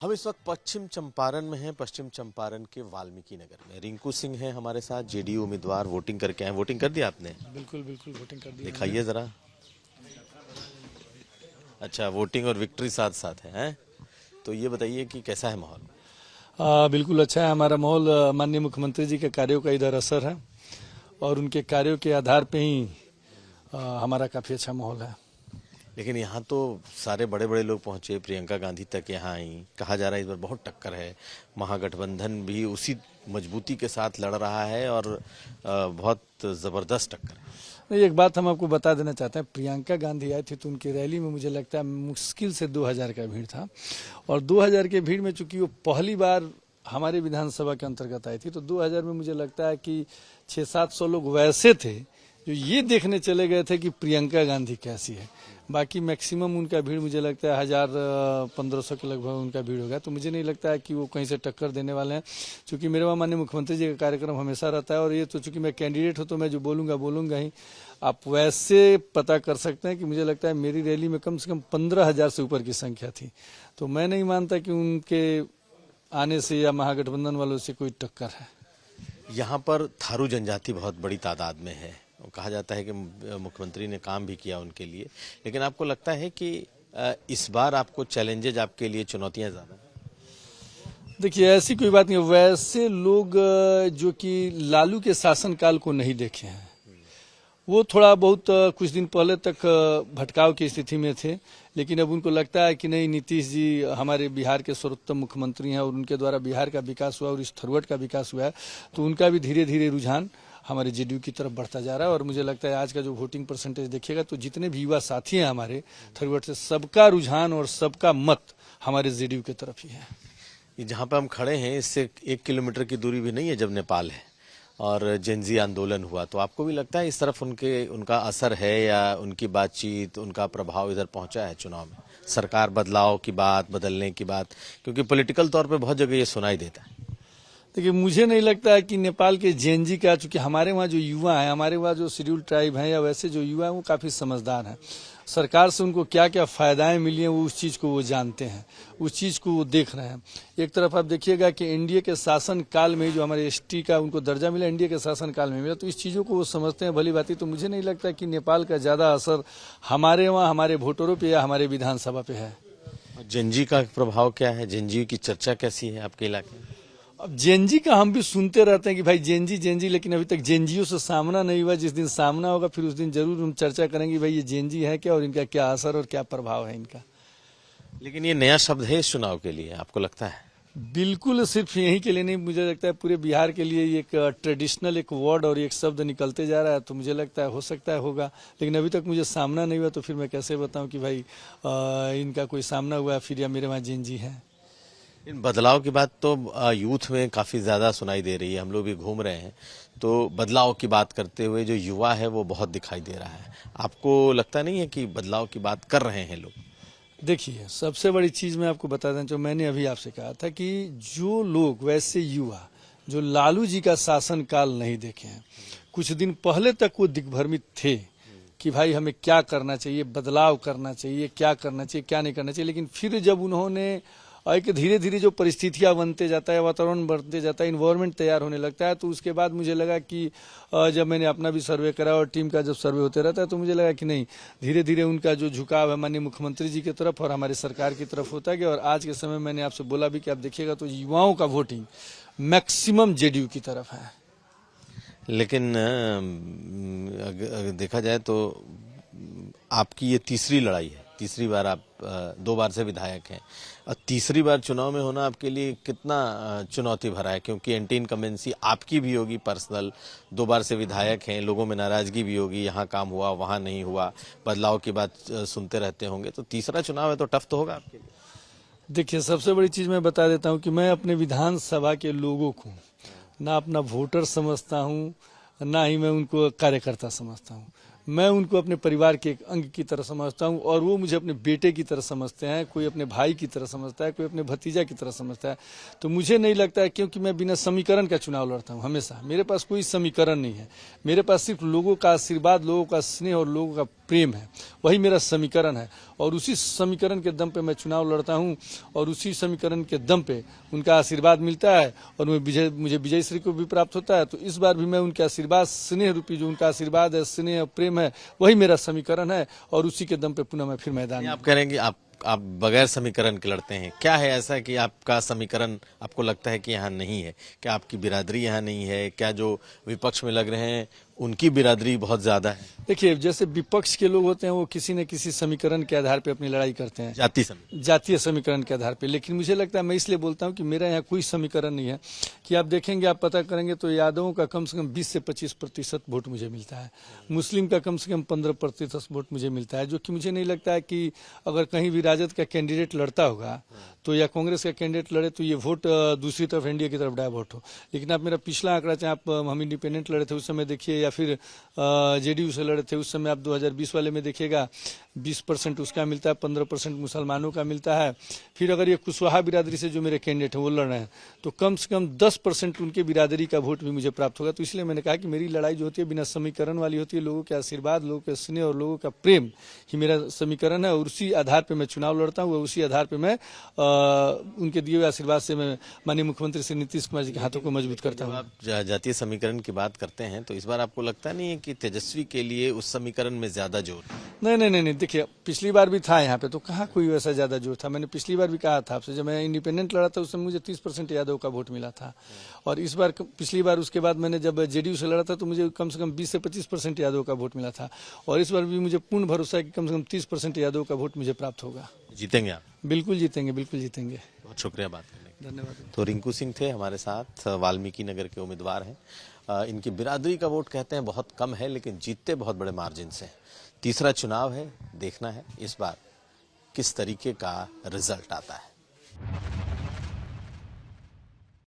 हम इस वक्त पश्चिम चंपारण में हैं, पश्चिम चंपारण के वाल्मीकि नगर में। रिंकू सिंह हैं हमारे साथ, जेडीयू उम्मीदवार, वोटिंग करके आए। वोटिंग कर दिया आपने? बिल्कुल बिल्कुल वोटिंग कर दी। दिखाइए जरा। अच्छा, वोटिंग और विक्ट्री साथ साथ है, हैं? तो ये बताइए कि कैसा है माहौल? बिल्कुल अच्छा है हमारा माहौल। माननीय मुख्यमंत्री जी के कार्यों का इधर असर है और उनके कार्यों के आधार पे ही हमारा काफी अच्छा माहौल है। लेकिन यहाँ तो सारे बड़े बड़े लोग पहुंचे, प्रियंका गांधी तक यहाँ आई। कहा जा रहा है इस बार बहुत टक्कर है, महागठबंधन भी उसी मजबूती के साथ लड़ रहा है और बहुत जबरदस्त टक्कर है। नहीं, एक बात हम आपको बता देना चाहते हैं, प्रियंका गांधी आई थी तो उनकी रैली में मुझे लगता है मुश्किल से 2000 का भीड़ था और 2000 के भीड़ में चूंकि वो पहली बार हमारे विधानसभा के अंतर्गत आई थी तो 2000 में मुझे लगता है कि 600-700 लोग वैसे थे जो ये देखने चले गए थे कि प्रियंका गांधी कैसी है। बाकी मैक्सिमम उनका भीड़ मुझे लगता है 1000-1500 के लगभग उनका भीड़ होगा। तो मुझे नहीं लगता है कि वो कहीं से टक्कर देने वाले हैं, क्योंकि मेरे वहाँ माननीय मुख्यमंत्री जी का कार्यक्रम हमेशा रहता है और ये तो चूंकि मैं कैंडिडेट हूँ तो मैं जो बोलूँगा ही। आप वैसे पता कर सकते हैं कि मुझे लगता है मेरी रैली में कम से कम 15,000 से ऊपर की संख्या थी। तो मैं नहीं मानता कि उनके आने से या महागठबंधन वालों से कोई टक्कर है। यहाँ पर थारू जनजाति बहुत बड़ी तादाद में है। कहा जाता है कि मुख्यमंत्री ने काम भी किया उनके लिए, लेकिन आपको लगता है कि इस बार आपको चैलेंजेज, आपके लिए चुनौतियां ज्यादा हैं? देखिए, ऐसी कोई बात नहीं। वैसे लोग जो कि लालू के शासनकाल को नहीं देखे हैं, वो थोड़ा बहुत कुछ दिन पहले तक भटकाव की स्थिति में थे, लेकिन अब उनको लगता है कि नहीं, नीतीश जी हमारे बिहार के सर्वोत्तम मुख्यमंत्री हैं और उनके द्वारा बिहार का विकास हुआ और इस थरवट का विकास हुआ है, तो उनका भी धीरे धीरे रुझान हमारे जेडीयू की तरफ बढ़ता जा रहा है। और मुझे लगता है आज का जो वोटिंग परसेंटेज देखिएगा तो जितने भी युवा साथी हैं हमारे थरवट से, सबका रुझान और सबका मत हमारे जेडीयू की तरफ ही है। ये जहाँ पे हम खड़े हैं इससे 1 किलोमीटर की दूरी भी नहीं है जब नेपाल है और जेनजी आंदोलन हुआ, तो आपको भी लगता है इस तरफ उनका असर है या उनकी बातचीत, उनका प्रभाव इधर पहुंचा है चुनाव में? सरकार बदलाव की बात, बदलने की बात, क्योंकि पॉलिटिकल तौर पे बहुत जगह ये सुनाई देता है। देखिए, मुझे नहीं लगता है कि नेपाल के जेएनजी का, चूंकि हमारे वहाँ जो युवा हैं, हमारे वहाँ जो शेड्यूल ट्राइब हैं या वैसे जो युवा हैं, वो काफी समझदार हैं। सरकार से उनको क्या क्या फायदाएं मिली हैं वो उस चीज को वो जानते हैं, उस चीज को वो देख रहे हैं। एक तरफ आप देखिएगा कि एनडीए के शासन काल में जो हमारे एसटी का उनको दर्जा मिला, एनडीए के शासन काल में मिला, तो इस चीजों को वो समझते हैं भली बात ही। तो मुझे नहीं लगता कि नेपाल का ज्यादा असर हमारे वहाँ हमारे वोटरों पे या हमारे विधानसभा पे है। जेनजी का प्रभाव क्या है? जेनजी की चर्चा कैसी है आपके इलाके में? अब जेएनजी का हम भी सुनते रहते हैं कि भाई जेएनजी, लेकिन अभी तक जेएनजीओ से सामना नहीं हुआ। जिस दिन सामना होगा फिर उस दिन जरूर हम चर्चा करेंगे भाई ये जेएनजी है क्या और इनका क्या असर और क्या प्रभाव है इनका। लेकिन ये नया शब्द है इस चुनाव के लिए, आपको लगता है? बिल्कुल, सिर्फ यहीं के लिए नहीं, मुझे लगता है पूरे बिहार के लिए एक ट्रेडिशनल एक वर्ड और एक शब्द निकलते जा रहा है। तो मुझे लगता है हो सकता है होगा, लेकिन अभी तक मुझे सामना नहीं हुआ तो फिर मैं कैसे बताऊं कि भाई इनका कोई सामना हुआ फिर या मेरे वहाँ जेएनजी है। इन बदलाव की बात तो यूथ में काफी ज्यादा सुनाई दे रही है। हम लोग भी घूम रहे हैं तो बदलाव की बात करते हुए जो युवा है वो बहुत दिखाई दे रहा है। आपको लगता नहीं है कि बदलाव की बात कर रहे हैं लोग? देखिए, सबसे बड़ी चीज मैं आपको बता दें, जो मैंने अभी आपसे कहा था कि जो लोग वैसे युवा जो लालू जी का शासन काल नहीं देखे हैं, कुछ दिन पहले तक वो दिग्भ्रमित थे कि भाई हमें क्या करना चाहिए, बदलाव करना चाहिए, क्या करना चाहिए, क्या नहीं करना चाहिए। लेकिन फिर जब उन्होंने एक धीरे धीरे जो परिस्थितियां बनते जाता है, वातावरण बनते जाता है, इन्वायरमेंट तैयार होने लगता है, तो उसके बाद मुझे लगा कि जब मैंने अपना भी सर्वे करा और टीम का जब सर्वे होते रहता है तो मुझे लगा कि नहीं, धीरे धीरे उनका जो झुकाव है माननीय मुख्यमंत्री जी की तरफ और हमारी सरकार की तरफ होता गया। और आज के समय मैंने आपसे बोला भी कि आप देखिएगा तो युवाओं का वोटिंग मैक्सिमम जेडीयू की तरफ है। लेकिन अगर देखा जाए तो आपकी ये तीसरी लड़ाई है, तीसरी बार आप 2 बार से विधायक हैं और तीसरी बार चुनाव में होना आपके लिए कितना चुनौती भरा है? क्योंकि एंटी इनकम्बेंसी आपकी भी होगी पर्सनल, 2 बार से विधायक हैं, लोगों में नाराजगी भी होगी, यहाँ काम हुआ वहाँ नहीं हुआ, बदलाव की बात सुनते रहते होंगे, तो तीसरा चुनाव है तो टफ तो होगा आपके लिए। देखिए, सबसे बड़ी चीज मैं बता देता हूँ कि मैं अपने विधानसभा के लोगों को ना अपना वोटर समझता हूँ, ना ही मैं उनको कार्यकर्ता समझता हूँ। मैं उनको अपने परिवार के एक अंग की तरह समझता हूँ और वो मुझे अपने बेटे की तरह समझते हैं, कोई अपने भाई की तरह समझता है, कोई अपने भतीजा की तरह समझता है। तो मुझे नहीं लगता है, क्योंकि मैं बिना समीकरण का चुनाव लड़ता हूँ हमेशा। मेरे पास कोई समीकरण नहीं है, मेरे पास सिर्फ लोगों का आशीर्वाद, लोगों का स्नेह और लोगों का प्रेम है, वही मेरा समीकरण है। और उसी समीकरण के दम पे मैं चुनाव लड़ता हूं और उसी समीकरण के दम पे उनका आशीर्वाद मिलता है और मुझे विजय श्री को भी प्राप्त होता है। तो इस बार भी मैं उनके आशीर्वाद, स्नेह रूपी जो उनका आशीर्वाद है, स्नेह प्रेम है, वही मेरा समीकरण है और उसी के दम पे पुनः मैं फिर मैदान में। आप कह रहे हैं कि आप बगैर समीकरण के लड़ते हैं, क्या है ऐसा कि आपका समीकरण आपको लगता है कि यहाँ नहीं है? क्या आपकी बिरादरी यहाँ नहीं है? क्या जो विपक्ष में लग रहे हैं उनकी बिरादरी बहुत ज्यादा है? देखिए, जैसे विपक्ष के लोग होते हैं वो किसी न किसी समीकरण के आधार पे अपनी लड़ाई करते हैं, जातीय समीकरण के आधार पे। लेकिन मुझे लगता है, मैं इसलिए बोलता हूं कि मेरा यहाँ कोई समीकरण नहीं है कि आप देखेंगे, आप पता करेंगे तो यादवों का कम से कम 20 से 25% वोट मुझे मिलता है, मुस्लिम का कम से कम 15% वोट मुझे मिलता है, जो कि मुझे नहीं लगता है कि अगर कहीं भी राजद का कैंडिडेट लड़ता होगा तो या कांग्रेस का कैंडिडेट लड़े तो ये वोट दूसरी तरफ, एनडीए की तरफ डाइवर्ट हो। लेकिन आप मेरा पिछला आंकड़ा, चाहे आप हम इंडिपेंडेंट लड़े थे उस समय देखिए या फिर जेडीयू से लड़े थे उस समय, आप 2020 वाले में देखिएगा 20% उसका मिलता है, 15% मुसलमानों का मिलता है। फिर अगर ये कुशवाहा बिरादरी से जो मेरे कैंडिडेट हैं वो लड़ रहे हैं तो कम से कम 10% उनके बिरादरी का वोट भी मुझे प्राप्त होगा। तो इसलिए मैंने कहा कि मेरी लड़ाई जो होती है बिना समीकरण वाली होती है, लोगों के आशीर्वाद, लोगों के स्नेह और लोगों का प्रेम ही मेरा समीकरण है और उसी आधार पर मैं चुनाव लड़ता हूँ, उसी आधार पर मैं उनके दिए हुए आशीर्वाद से मैं माननीय मुख्यमंत्री श्री नीतीश कुमार जी के हाथों को मजबूत करता हूँ। आप जातीय समीकरण की बात करते हैं तो इस बार आपको लगता नहीं है कि तेजस्वी के लिए उस समीकरण में ज्यादा जोर? नहीं, देखिए, पिछली बार भी था यहाँ पे तो कहाँ कोई वैसा ज्यादा जोर था। मैंने पिछली बार भी कहा था आपसे, जब मैं इंडिपेंडेंट लड़ा था उस समय मुझे 30% यादव का वोट मिला था और इस बार, पिछली बार उसके बाद मैंने जब जेडीयू से लड़ा था तो मुझे कम से कम 20 से 25% यादव का वोट मिला था और इस बार भी मुझे पूर्ण भरोसा है कि कम से कम 30% यादव का वोट मुझे प्राप्त होगा। जीतेंगे आप? बिल्कुल जीतेंगे, बिल्कुल जीतेंगे। बहुत शुक्रिया बात करने के लिए। धन्यवाद। तो रिंकू सिंह थे हमारे साथ, वाल्मीकि नगर के उम्मीदवार हैं। इनकी बिरादरी का वोट कहते हैं बहुत कम है लेकिन जीतते बहुत बड़े मार्जिन से। तीसरा चुनाव है, देखना है इस बार किस तरीके का रिजल्ट आता है।